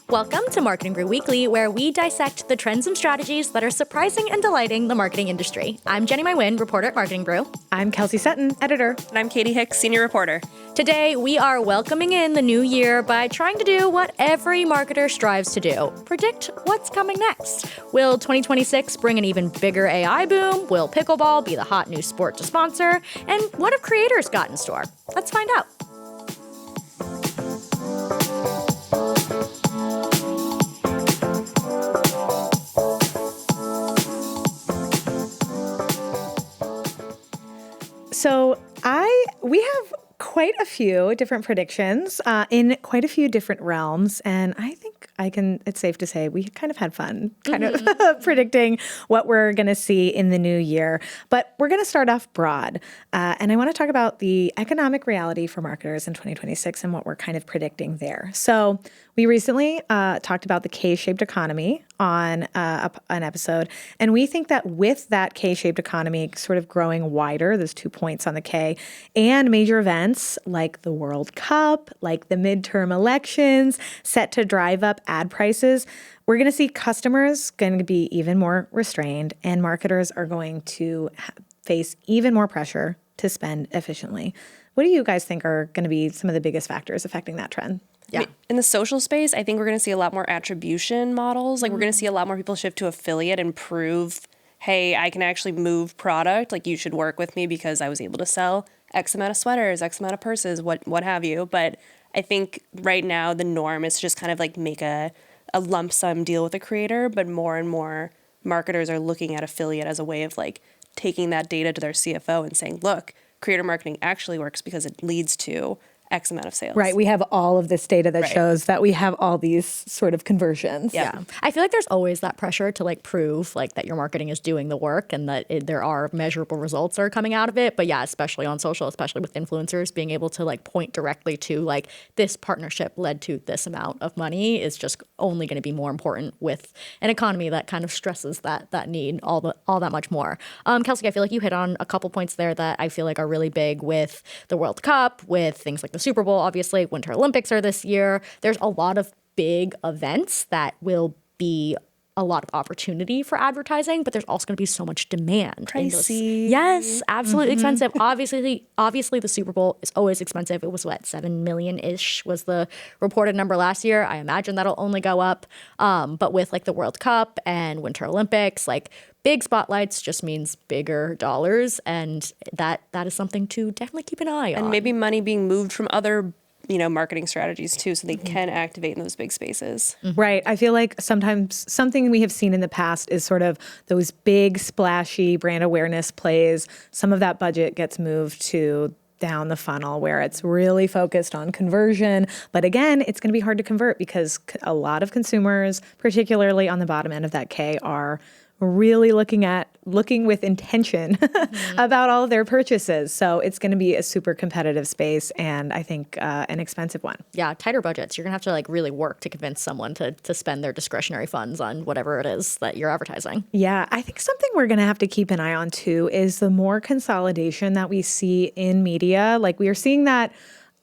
Welcome to Marketing Brew Weekly, where we dissect the trends and strategies that are surprising and delighting the marketing industry. I'm Jenny Mywin, reporter at Marketing Brew. I'm Kelsey Sutton, editor. And I'm Katie Hicks, senior reporter. Today, we are welcoming in the new year by trying to do what every marketer strives to do: predict what's coming next. Will 2026 bring an even bigger AI boom? Will pickleball be the hot new sport to sponsor? And what have creators got in store? Let's find out. So we have quite a few different predictions in quite a few different realms, and I think it's safe to say we kind of had fun of predicting what we're going to see in the new year. But we're going to start off broad, and I want to talk about the economic reality for marketers in 2026 and what we're kind of predicting there. So we recently talked about the K-shaped economy on an episode, and we think that with that K-shaped economy sort of growing wider, those 2 points on the K, and major events like the World Cup, like the midterm elections set to drive up ad prices, we're going to see customers going to be even more restrained, and marketers are going to face even more pressure to spend efficiently. What do you guys think are going to be some of the biggest factors affecting that trend? Yeah. In the social space, I think we're going to see a lot more attribution models. Like we're going to see a lot more people shift to affiliate and prove, hey, I can actually move product. Like you should work with me because I was able to sell X amount of sweaters, X amount of purses, what have you. But I think right now the norm is to just kind of like make a lump sum deal with a creator. But more and more marketers are looking at affiliate as a way of like taking that data to their CFO and saying, look, creator marketing actually works because it leads to X amount of sales. Right. We have all of this data that shows that we have all these sort of conversions. Yeah. I feel like there's always that pressure to like prove like that your marketing is doing the work and that there are measurable results that are coming out of it. But yeah, especially on social, especially with influencers, being able to like point directly to like this partnership led to this amount of money is just only going to be more important with an economy that kind of stresses that need all that much more. Kelsey, I feel like you hit on a couple points there that I feel like are really big with the World Cup, with things like the Super Bowl, obviously. Winter Olympics are this year. There's a lot of big events that will be a lot of opportunity for advertising, but there's also going to be so much demand. Pricey. Yes, absolutely expensive. Obviously, the Super Bowl is always expensive. It was what, 7 million-ish was the reported number last year. I imagine that'll only go up. But with like the World Cup and Winter Olympics, like big spotlights just means bigger dollars, and that is something to definitely keep an eye on. And maybe money being moved from other marketing strategies too, so they can activate in those big spaces. Right. I feel like sometimes something we have seen in the past is sort of those big splashy brand awareness plays. Some of that budget gets moved to down the funnel where it's really focused on conversion. But again, it's going to be hard to convert because a lot of consumers, particularly on the bottom end of that K, are really looking with intention about all of their purchases. So it's going to be a super competitive space, and I think an expensive one. Yeah, tighter budgets. You're going to have to like really work to convince someone to spend their discretionary funds on whatever it is that you're advertising. Yeah, I think something we're going to have to keep an eye on too is the more consolidation that we see in media. Like we are seeing that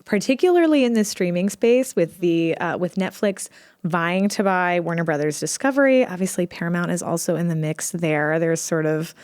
particularly in the streaming space with with Netflix vying to buy Warner Brothers Discovery. Obviously, Paramount is also in the mix there. There's sort of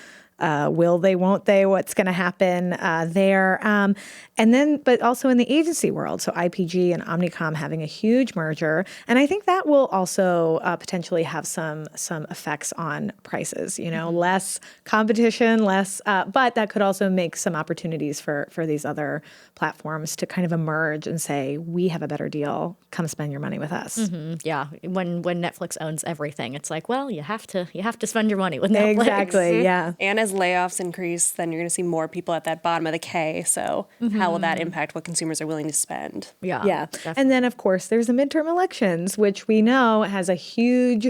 will they, won't they, what's going to happen there. And then, but also in the agency world, so IPG and Omnicom having a huge merger. And I think that will also potentially have some effects on prices, less competition, but that could also make some opportunities for these other platforms to kind of emerge and say, we have a better deal, come spend your money with us. Mm-hmm. Yeah. When Netflix owns everything, it's like, well, you have to spend your money with Netflix. Exactly. Yeah. And as layoffs increase, then you're going to see more people at that bottom of the K. So how will that impact what consumers are willing to spend? Yeah. Definitely. And then, of course, there's the midterm elections, which we know has a huge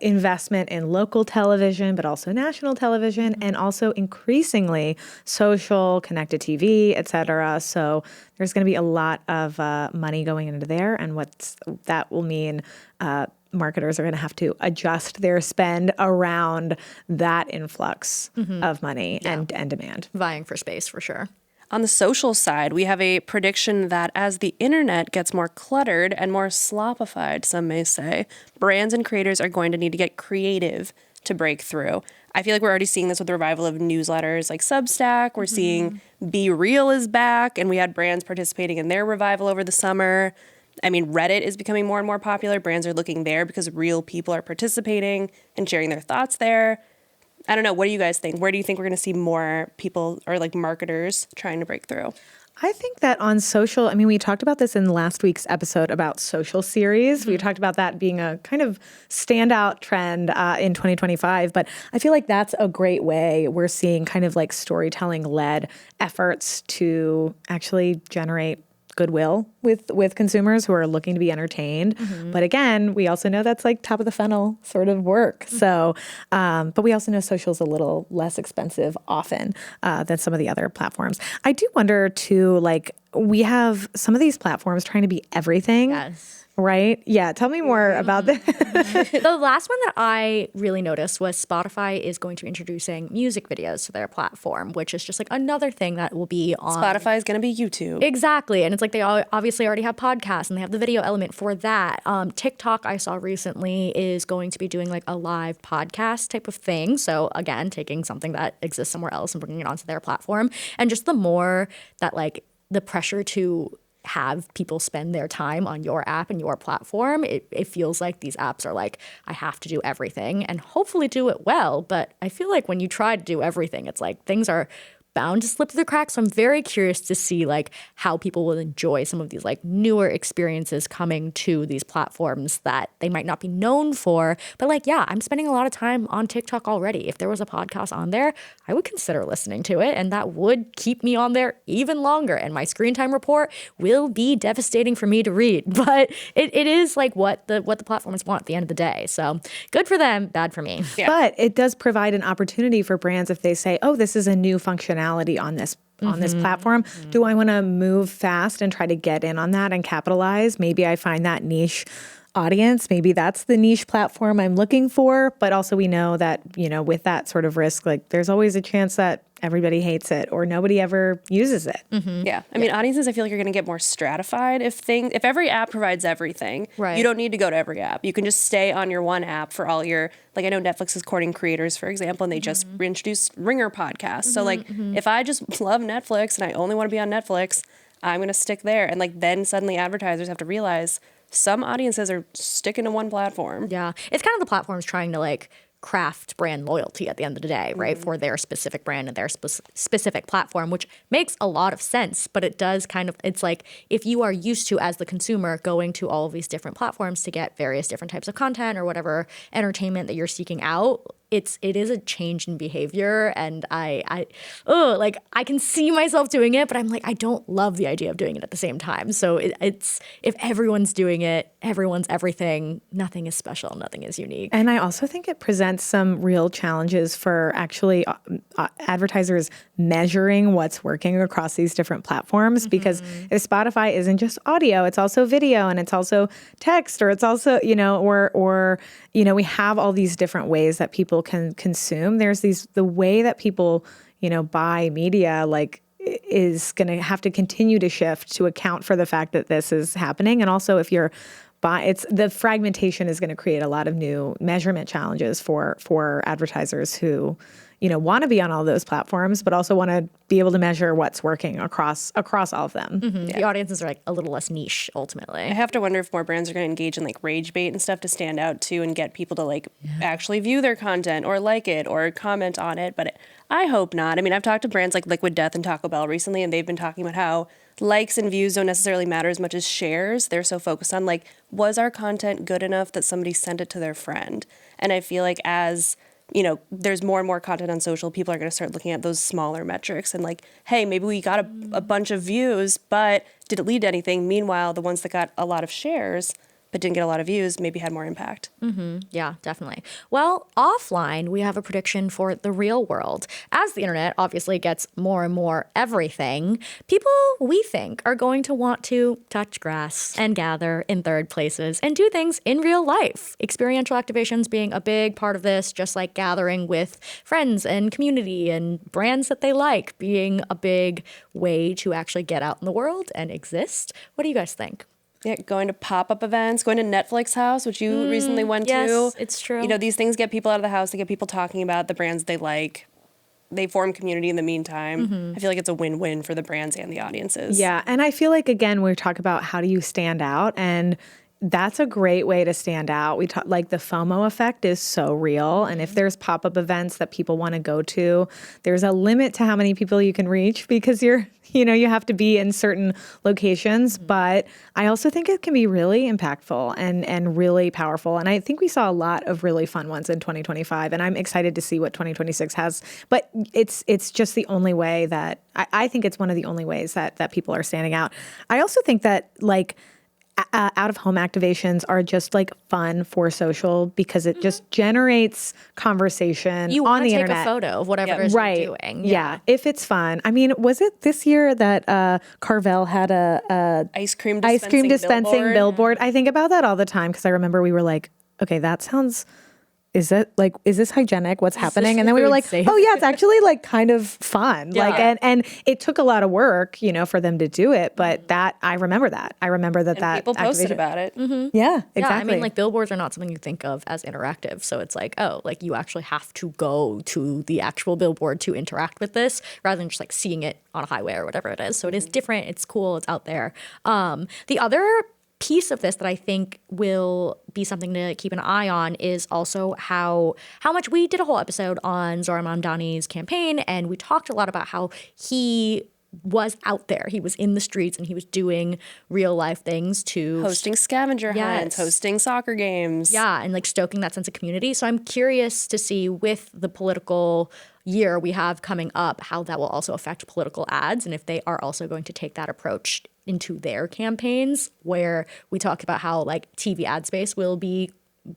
investment in local television, but also national television, and also increasingly social, connected TV, et cetera. So there's going to be a lot of money going into there, and that will mean marketers are going to have to adjust their spend around that influx of money and demand. Vying for space, for sure. On the social side, we have a prediction that as the internet gets more cluttered and more slopified, some may say, brands and creators are going to need to get creative to break through. I feel like we're already seeing this with the revival of newsletters like Substack. We're seeing Be Real is back, and we had brands participating in their revival over the summer. I mean, Reddit is becoming more and more popular. Brands are looking there because real people are participating and sharing their thoughts there. I don't know. What do you guys think? Where do you think we're going to see more people or like marketers trying to break through? I think that on social, I mean, we talked about this in last week's episode about social series. We talked about that being a kind of standout trend in 2025. But I feel like that's a great way. We're seeing kind of like storytelling-led efforts to actually generate goodwill with consumers who are looking to be entertained. But again, we also know that's like top of the funnel sort of work. So, but we also know social's a little less expensive often than some of the other platforms. I do wonder too, like we have some of these platforms trying to be everything. Yes. Right? Yeah. Tell me more about this. The last one that I really noticed was Spotify is going to be introducing music videos to their platform, which is just like another thing that will be on. Spotify is going to be YouTube. Exactly. And it's like they obviously already have podcasts and they have the video element for that. TikTok, I saw recently, is going to be doing like a live podcast type of thing. So again, taking something that exists somewhere else and bringing it onto their platform. And just the more that like the pressure to have people spend their time on your app and your platform, it feels like these apps are like, I have to do everything and hopefully do it well. But I feel like when you try to do everything, it's like things are bound to slip through the cracks. So I'm very curious to see like how people will enjoy some of these like newer experiences coming to these platforms that they might not be known for. But like, yeah, I'm spending a lot of time on TikTok already. If there was a podcast on there, I would consider listening to it, and that would keep me on there even longer. And my screen time report will be devastating for me to read, but it is like what the platforms want at the end of the day. So good for them, bad for me. Yeah. But it does provide an opportunity for brands if they say, oh, this is a new functionality on this platform. Do I want to move fast and try to get in on that and capitalize? Maybe I find that niche audience. Maybe that's the niche platform I'm looking for. But also we know that, you know, with that sort of risk, like there's always a chance that everybody hates it or nobody ever uses it. Yeah. I mean, audiences, I feel like you're going to get more stratified if every app provides everything. Right. You don't need to go to every app. You can just stay on your one app for all your, like I know Netflix is courting creators, for example, and they just reintroduced Ringer podcasts. So like if I just love Netflix and I only want to be on Netflix, I'm going to stick there. And like then suddenly advertisers have to realize some audiences are sticking to one platform. Yeah. It's kind of the platforms trying to like craft brand loyalty at the end of the day, right? For their specific brand and their specific platform, which makes a lot of sense. But it does kind of, it's like if you are used to, as the consumer, going to all of these different platforms to get various different types of content or whatever entertainment that you're seeking out, it is a change in behavior. And I can see myself doing it, but I'm like, I don't love the idea of doing it at the same time. So it's, if everyone's doing it, everyone's everything, nothing is special, nothing is unique. And I also think it presents some real challenges for actually advertisers measuring what's working across these different platforms. Because if Spotify isn't just audio, it's also video and it's also text, or it's also, you know, or you know, we have all these different ways that people can consume. There's the way that people, you know, buy media, like, is going to have to continue to shift to account for the fact that this is happening. And also if you're the fragmentation is going to create a lot of new measurement challenges for advertisers who, you know, want to be on all those platforms, but also want to be able to measure what's working across all of them. The audiences are like a little less niche ultimately. I have to wonder if more brands are going to engage in like rage bait and stuff to stand out too and get people to like actually view their content or like it or comment on it. But I hope not. I mean, I've talked to brands like Liquid Death and Taco Bell recently, and they've been talking about how likes and views don't necessarily matter as much as shares. They're so focused on like, was our content good enough that somebody sent it to their friend? And I feel like as, you know, there's more and more content on social, people are going to start looking at those smaller metrics and like, hey, maybe we got a bunch of views, but did it lead to anything? Meanwhile, the ones that got a lot of shares but didn't get a lot of views, maybe had more impact. Yeah, definitely. Well, offline, we have a prediction for the real world. As the internet obviously gets more and more everything, people, we think, are going to want to touch grass and gather in third places and do things in real life. Experiential activations being a big part of this, just like gathering with friends and community and brands that they like being a big way to actually get out in the world and exist. What do you guys think? Yeah, going to pop-up events, going to Netflix House, which you recently went to. Yes, it's true. You know, these things get people out of the house. They get people talking about the brands they like. They form community in the meantime. I feel like it's a win-win for the brands and the audiences. Yeah. And I feel like, again, we talk about how do you stand out, and that's a great way to stand out. We talk like the FOMO effect is so real. And if there's pop-up events that people want to go to, there's a limit to how many people you can reach because you have to be in certain locations. But I also think it can be really impactful and really powerful. And I think we saw a lot of really fun ones in 2025. And I'm excited to see what 2026 has. But it's just the only way that I think it's one of the only ways that people are standing out. I also think that out-of-home activations are just like fun for social because it just generates conversation You on want the to take internet. a photo of whatever it is you're doing. Yeah, if it's fun. I mean, was it this year that Carvel had a Ice cream dispensing billboard? I think about that all the time because I remember we were like, okay, that sounds... is this hygienic? What's happening? And then we were like, safe? oh yeah, it's actually like kind of fun. Yeah. Like, and it took a lot of work, for them to do it. But I remember that. I remember that People posted activation- about it. Yeah, exactly. Yeah, I mean, like billboards are not something you think of as interactive. So it's like, oh, like you actually have to go to the actual billboard to interact with this rather than just like seeing it on a highway or whatever it is. So it is different. It's cool. It's out there. The other piece of this that I think will be something to keep an eye on is also how much we did a whole episode on Zohran Mamdani's campaign, and we talked a lot about how he was out there. He was in the streets and he was doing real life things to Hosting scavenger hunts, hosting soccer games. Yeah, and like stoking that sense of community. So I'm curious to see with the political year we have coming up, how that will also affect political ads and if they are also going to take that approach into their campaigns, where we talked about how like TV ad space will be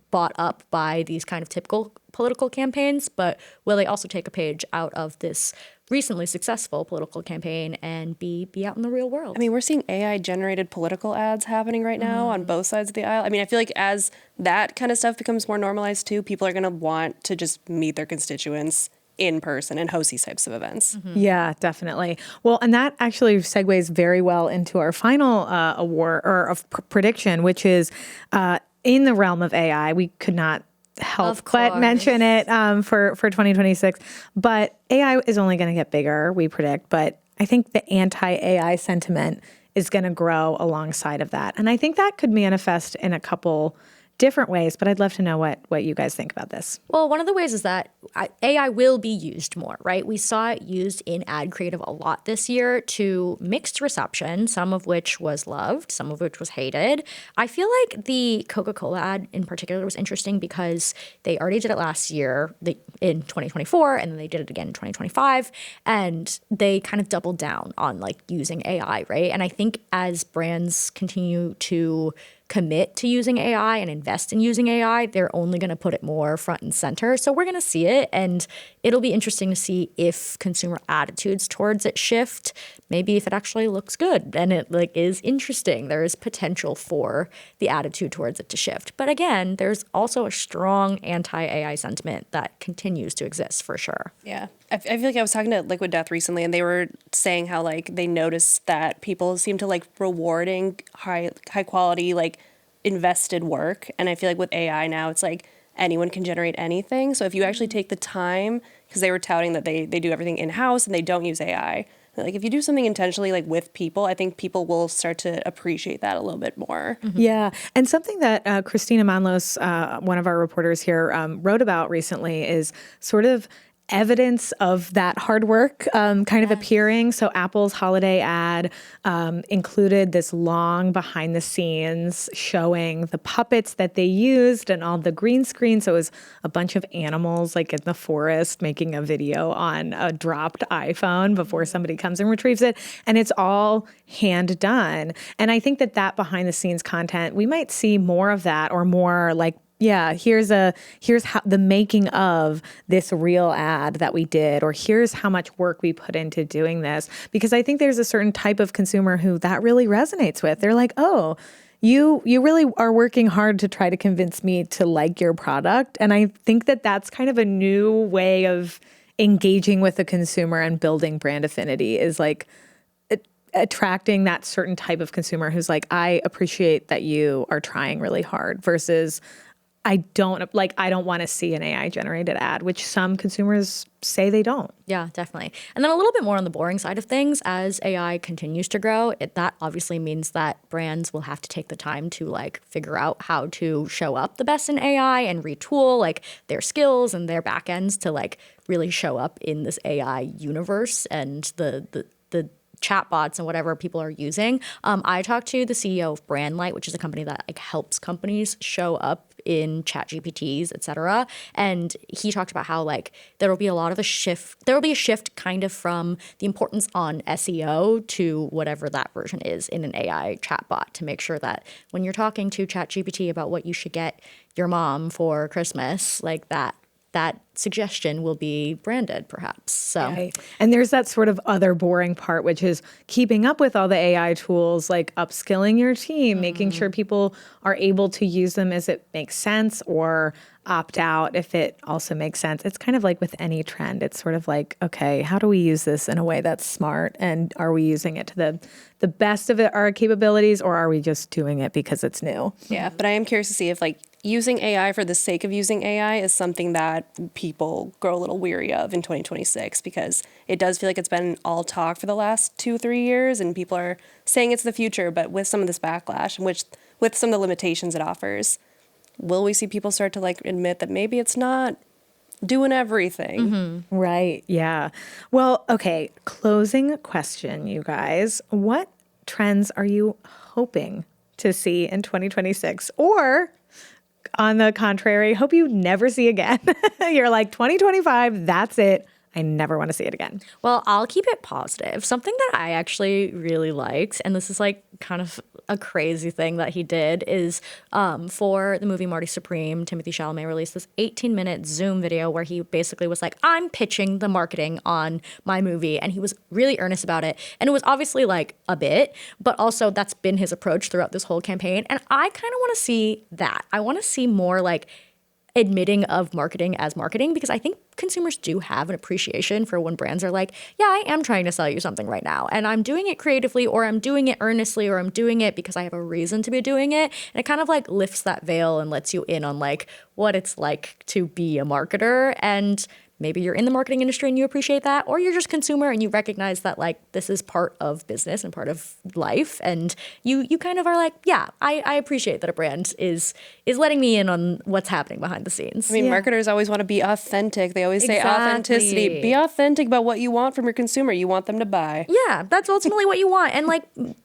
bought up by these kind of typical political campaigns, but will they also take a page out of this recently successful political campaign and be out in the real world? I mean, we're seeing AI generated political ads happening right now on both sides of the aisle. I mean, I feel like as that kind of stuff becomes more normalized too, people are going to want to just meet their constituents in person and host these types of events. Yeah, definitely. Well, and that actually segues very well into our final award or of prediction, which is in the realm of AI. We could not help but mention it for 2026. But AI is only going to get bigger, we predict. But I think the anti-AI sentiment is going to grow alongside of that. And I think that could manifest in a couple different ways, but I'd love to know what you guys think about this. Well, one of the ways is that AI will be used more, right? We saw it used in ad creative a lot this year to mixed reception, some of which was loved, some of which was hated. I feel like the Coca-Cola ad in particular was interesting because they already did it last year in 2024, and then they did it again in 2025, and they kind of doubled down on like using AI, right? And I think as brands continue to commit to using AI and invest in using AI, they're only going to put it more front and center. So we're going to see it, and it'll be interesting to see if consumer attitudes towards it shift. Maybe if it actually looks good and it like is interesting, there is potential for the attitude towards it to shift. But again, there's also a strong anti-AI sentiment that continues to exist for sure. Yeah. I feel like I was talking to Liquid Death recently, and they were saying how like they noticed that people seem to like rewarding high quality like invested work. And I feel like with AI now, it's like anyone can generate anything. So if you actually take the time, because they were touting that they do everything in-house and they don't use AI. Like if you do something intentionally like with people, I think people will start to appreciate that a little bit more. Yeah. And something that Christina Manlos, one of our reporters here, wrote about recently is sort of evidence of that hard work kind of appearing. So Apple's holiday ad included this long behind the scenes showing the puppets that they used and all the green screen. So it was a bunch of animals like in the forest making a video on a dropped iPhone before somebody comes and retrieves it. And it's all hand done. And I think that behind the scenes content, we might see more of that, or more like, yeah, here's how the making of this real ad that we did, or here's how much work we put into doing this. Because I think there's a certain type of consumer who that really resonates with. They're like, oh, you really are working hard to try to convince me to like your product. And I think that's kind of a new way of engaging with the consumer and building brand affinity, is like attracting that certain type of consumer who's like, I appreciate that you are trying really hard, versus I don't want to see an AI generated ad, which some consumers say they don't. Yeah, definitely. And then a little bit more on the boring side of things, as AI continues to grow, that obviously means that brands will have to take the time to like figure out how to show up the best in AI and retool like their skills and their backends to like really show up in this AI universe and the chatbots and whatever people are using. I talked to the CEO of Brandlight, which is a company that like helps companies show up in chat GPTs, et cetera. And he talked about how like there will be a shift kind of from the importance on SEO to whatever that version is in an AI chatbot, to make sure that when you're talking to chat GPT about what you should get your mom for Christmas, like that suggestion will be branded perhaps. So, right. And there's that sort of other boring part, which is keeping up with all the AI tools, like upskilling your team, making sure people are able to use them as it makes sense, or opt out if it also makes sense. It's kind of like with any trend. It's sort of like, okay, how do we use this in a way that's smart? And are we using it to the best of our capabilities, or are we just doing it because it's new? Yeah, but I am curious to see if like using AI for the sake of using AI is something that people grow a little weary of in 2026, because it does feel like it's been all talk for the last 2-3 years, and people are saying it's the future, but with some of this backlash, and with some of the limitations it offers, will we see people start to like admit that maybe it's not doing everything? Right. Yeah. Well, okay. Closing question, you guys. What trends are you hoping to see in 2026? Or on the contrary, hope you never see again? You're like, 2025, that's it. I never want to see it again. Well, I'll keep it positive. Something that I actually really liked, and this is like kind of a crazy thing that he did, is for the movie Marty Supreme, Timothy Chalamet released this 18-minute Zoom video where he basically was like, I'm pitching the marketing on my movie. And he was really earnest about it. And it was obviously like a bit, but also that's been his approach throughout this whole campaign. And I kind of want to see that. I want to see more like admitting of marketing as marketing, because I think consumers do have an appreciation for when brands are like, yeah, I am trying to sell you something right now, and I'm doing it creatively, or I'm doing it earnestly, or I'm doing it because I have a reason to be doing it. And it kind of like lifts that veil and lets you in on like what it's like to be a marketer. And maybe you're in the marketing industry and you appreciate that, or you're just a consumer and you recognize that like this is part of business and part of life, and you kind of are like, yeah, I appreciate that a brand is letting me in on what's happening behind the scenes. I mean, marketers always want to be authentic. They always say authenticity. Be authentic about what you want from your consumer. You want them to buy. Yeah, that's ultimately what you want. And like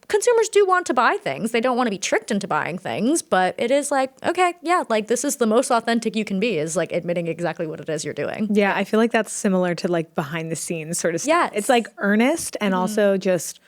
consumers do want to buy things. They don't want to be tricked into buying things, but it is like, okay, yeah, like this is the most authentic you can be, is like admitting exactly what it is you're doing. Yeah, I feel like that's similar to like behind the scenes sort of stuff. Yes. It's like earnest and also just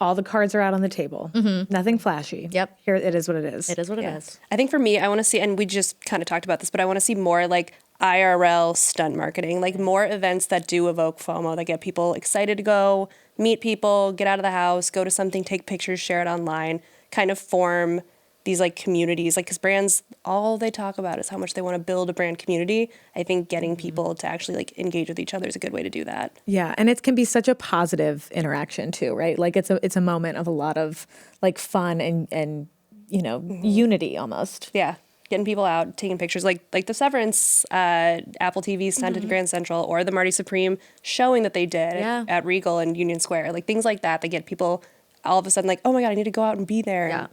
all the cards are out on the table. Nothing flashy. Yep. Here, it is what it is. It is what it is. I think for me, I want to see, and we just kind of talked about this, but I want to see more like IRL stunt marketing, like more events that do evoke FOMO, that get people excited to go, meet people, get out of the house, go to something, take pictures, share it online, kind of form these like communities, like because brands, all they talk about is how much they want to build a brand community. I think getting people to actually like engage with each other is a good way to do that. Yeah, and it can be such a positive interaction too, right? Like it's a moment of a lot of like fun and you know, unity almost. Yeah, getting people out, taking pictures, like the Severance Apple TV stunt at Grand Central, or the Marty Supreme showing that they did at Regal and Union Square, like things like that. They get people all of a sudden like, oh my God, I need to go out and be there. Yeah.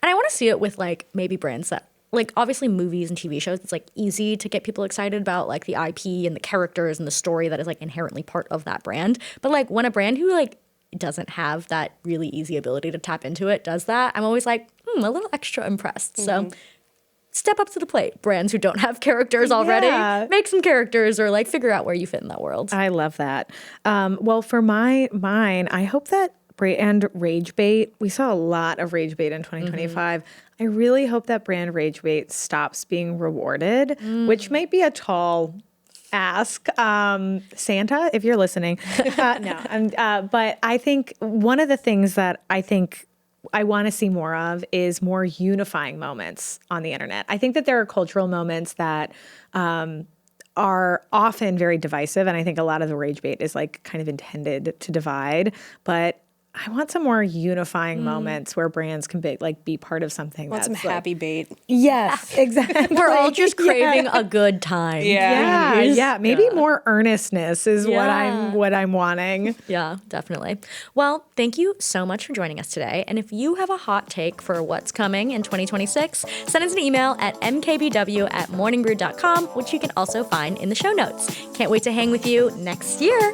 And I want to see it with like maybe brands that like obviously movies and TV shows, it's like easy to get people excited about like the IP and the characters and the story that is like inherently part of that brand. But like when a brand who like doesn't have that really easy ability to tap into it does that, I'm always like, a little extra impressed. So step up to the plate, brands who don't have characters already. Yeah. Make some characters or like figure out where you fit in that world. I love that. Well, for mine, I hope that brand rage bait, we saw a lot of rage bait in 2025. I really hope that brand rage bait stops being rewarded, which might be a tall ask. Santa, if you're listening. But I think one of the things that I want to see more of is more unifying moments on the internet. I think that there are cultural moments that are often very divisive, and I think a lot of the rage bait is like kind of intended to divide. But I want some more unifying moments where brands can be part of something. Want some happy bait. Yes, exactly. We're all just craving a good time. Yeah. Maybe more earnestness is what I'm wanting. Yeah, definitely. Well, thank you so much for joining us today. And if you have a hot take for what's coming in 2026, send us an email at mkbw@morningbrew.com, which you can also find in the show notes. Can't wait to hang with you next year.